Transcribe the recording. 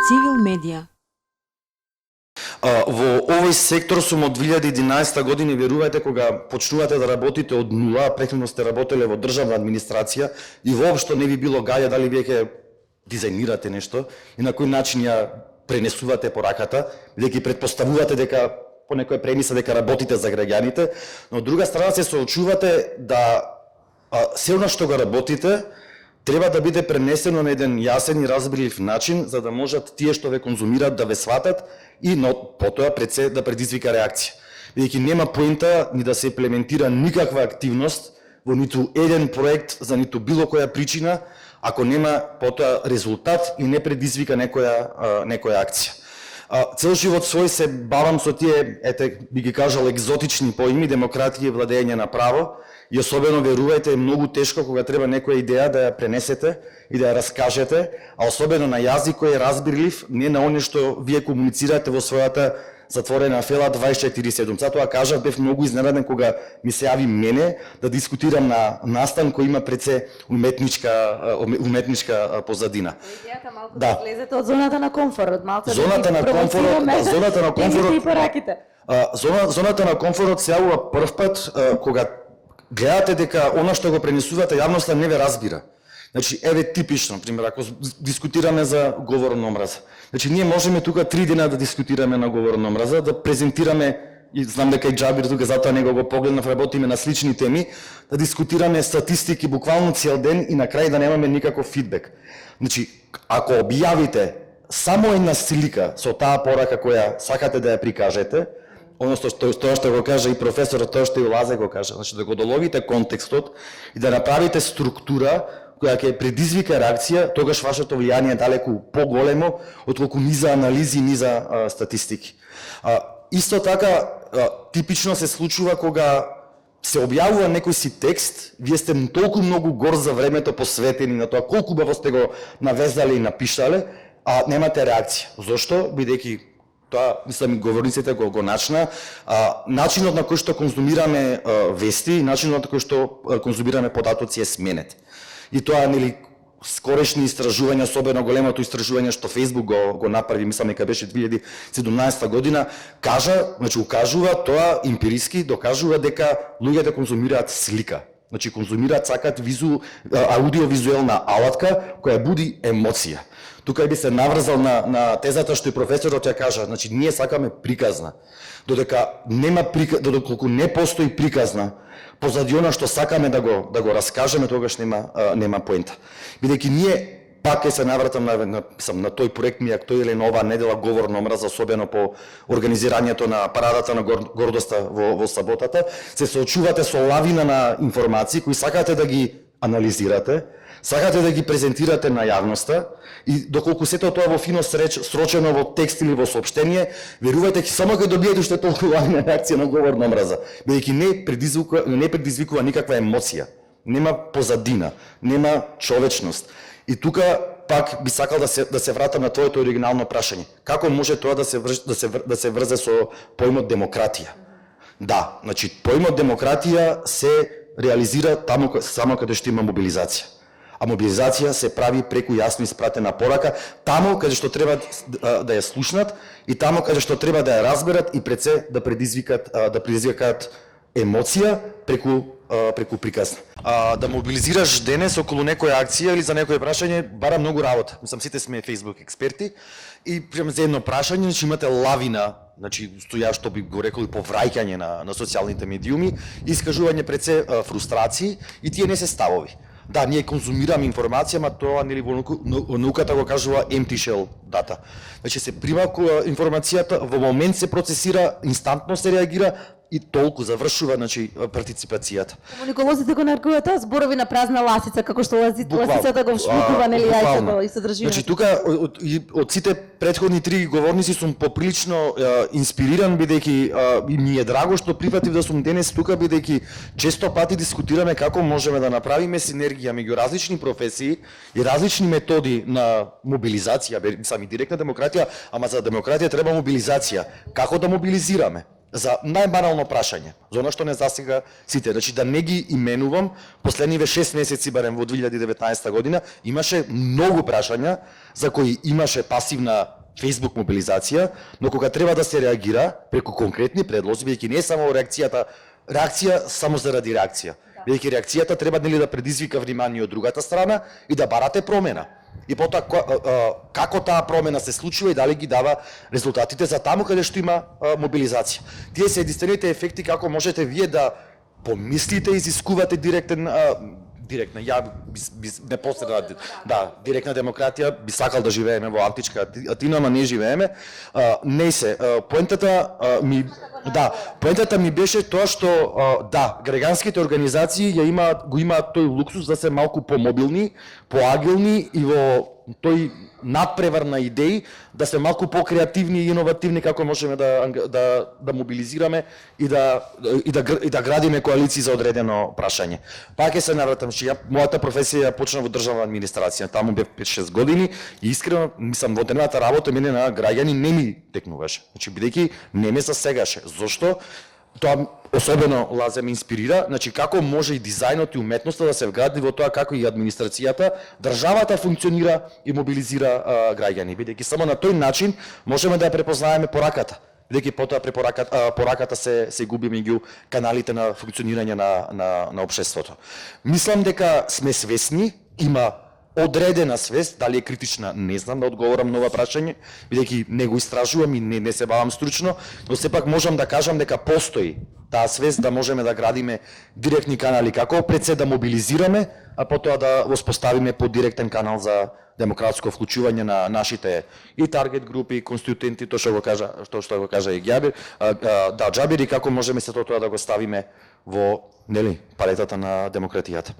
Цивил медија. Во овој сектор сум од 2011 година, верувајте, кога почнувате да работите од нула, претходно сте работеле во државна администрација и воопшто не ви било гаја дали вие ќе дизајнирате нешто и на кој начин ја пренесувате пораката, бидејќи претпоставувате дека по некоја премиса дека работите за граѓаните, но од друга страна се соочувате да се она што го работите треба да биде пренесено на еден јасен и разбрилив начин, за да можат тие што ве конзумираат да ве сватат и потоа пред се да предизвика реакција. Бидејќи нема поента ни да се имплементира никаква активност во ниту еден проект за ниту било која причина, ако нема потоа резултат и не предизвика некоја акција. Цел живот свој се бавам со тие, би ги кажал, екзотични поими, демократија и владење на право, и особено верувајте, е многу тешко кога треба некоја идеја да ја пренесете и да ја раскажете, а особено на јазик кој е разбирлив, не на оне што вие комуницирате во својата затворена фела 24/7. Затоа кажав, бев многу изненаден кога ми се јави мене да дискутирам на настан кој има пред се уметничка позадина. Идејата малку да излезете од зоната на комфорт, малку зоната на комфорт, зоната на комфорт. И пораките. Зоната на комфорт се јавува прв пат кога гледате дека она што го пренесувате јавноста не ве разбира. Значи, еве типично, пример, ако дискутираме за говор на омраза. Значи, ние можеме тука 3 дена да дискутираме на говор на омраза, да презентираме, и знам дека и Џабир тука, затоа него го погледнав, работиме на слични теми, да дискутираме статистики буквално цел ден и на крај да немаме никаков фидбек. Значи, ако објавите само една слика со таа порака која сакате да ја прикажете, односно тоа што го кажа и професорот, тоа што и Лазе го кажа, значи да го доловите контекстот и да направите структура која ќе предизвика реакција, тогаш вашето влијание е далеку поголемо отколку ни за анализи, ни за статистики. Исто така, типично се случува кога се објавува некој си текст, вие сте толку многу гор за времето посветени на тоа колку баво сте го навезале и напишале, а немате реакција. Зошто? Бидејќи тоа, мислам, говорниците го начна, начинот на кој што конзумираме вести, начинот на кој што конзумираме податоци е сменет. И тоа, нели, скорешни истражувања, особено големото истражување што Facebook го направи, мислам дека беше 2017 година, укажува тоа емпириски, докажува дека луѓето конзумираат слика. Значи, конзумираат, сакаат аудиовизуелна алатка која буди емоција. Тука би се наврзал на тезата што и професорот ја кажа, значи ние сакаме приказна. Додека не постои приказна, позади она што сакаме да го раскажеме, тогаш нема поента. Бидејќи ние пак ќе се навратам на тој проект ми актуелен оваа недела говор на омраза, особено по организирањето на парадата на гордоста во саботата, се соочувате со лавина на информации кои сакате да ги анализирате, сакате да ги презентирате на јавноста и доколку сето тоа во фино срочено во текст или во соопштение, верувајте, само ќе добиете уште толку лавина реакција на говор на омраза, бидејќи не предизвикува никаква емоција, нема позадина, нема човечност. И тука пак би сакал да се вратам на твоето оригинално прашање. Како може тоа да се врзе со поимот демократија? Да, значи поимот демократија се реализира таму само каде што има мобилизација. А мобилизација се прави преку јасно испратена порака, таму каде што треба да ја слушнат и таму каде што треба да ја разберат и пред се да предизвикаат емоција преку приказна. Да мобилизираш денес околу некоја акција или за некој прашање бара многу работа. Мислам, сите сме Facebook експерти и за едно прашање, значи имате лавина, значи што би го рекол и повраќање на социјалните медиуми, искажување пред се фрустрации и тие не се ставови. Да, ние конзумираме информација, ма тоа нели во науката го кажува empty shell data. Значи се прима информацијата, во момент се процесира, инстантно се реагира и толку завршува, значи, партиципацијата. Комуниколозите го нарекуваат тоа зборови на празна ласица, како што ласицата го вшмукува, нели, јајцето и содржината. Значи, тука, од сите претходни 3 говорници сум поприлично инспириран, бидејќи ми е драго што прифатив да сум денес тука, бидејќи често пати дискутираме како можеме да направиме синергија меѓу различни професии и различни методи на мобилизација, сами директна демократија, ама за демократија треба мобилизација. Како да мобилизираме? За најбанално прашање, за она што не засега сите, значи да не ги именувам, последниве 6 месеци барем во 2019 година имаше многу прашања за кои имаше пасивна Facebook мобилизација, но кога треба да се реагира преку конкретни предлози, бидејќи не е само реакција само заради реакција. Бидејќи реакцијата треба нели да предизвика внимание од другата страна и да барате промена. И потоа како таа промена се случува и дали ги дава резултатите за таму каде што има мобилизација. Тие се единствените ефекти како можете вие да помислите, изискувате директна, ја непосредна, директна демократија, би сакал да живееме во античка Атина, ама не живееме. Не се, поентата ми беше тоа што граѓанските организации го имаат тој луксус да се малку помобилни, поагилни и во тој надпревар на идеи, да се малку покреативни и иновативни како можеме да мобилизираме и да градиме коалиции за одредено прашање. Пак ќе се навратам, че мојата професија почна во државна администрација, таму бев 5-6 години и искрено мислам во денената работа мене на граѓани не ми текнуваше. Значи бидејќи не ме засегаше. Зошто? Тоа особено Лазе ме инспирира, значи како може и дизајнот и уметноста да се вгради во тоа како и администрацијата, државата функционира и мобилизира граѓани, бидејќи само на тој начин можеме да ја препознаеме пораката. Бидејќи потоа пораката се губи меѓу каналите на функционирање на општеството. Мислам дека сме свесни, има одредена свест, дали е критична, не знам да одговорам на ова прашање, бидејќи не го истражувам и не се бавам стручно, но сепак можам да кажам дека постои таа свест да можеме да градиме директни канали, како пред се да мобилизираме, а потоа да воспоставиме подиректен канал за демократско вклучување на нашите и таргет групи, конституенти, тоа што го кажа и Џабир, и како можеме се тоа да го ставиме во палетата на демократијата.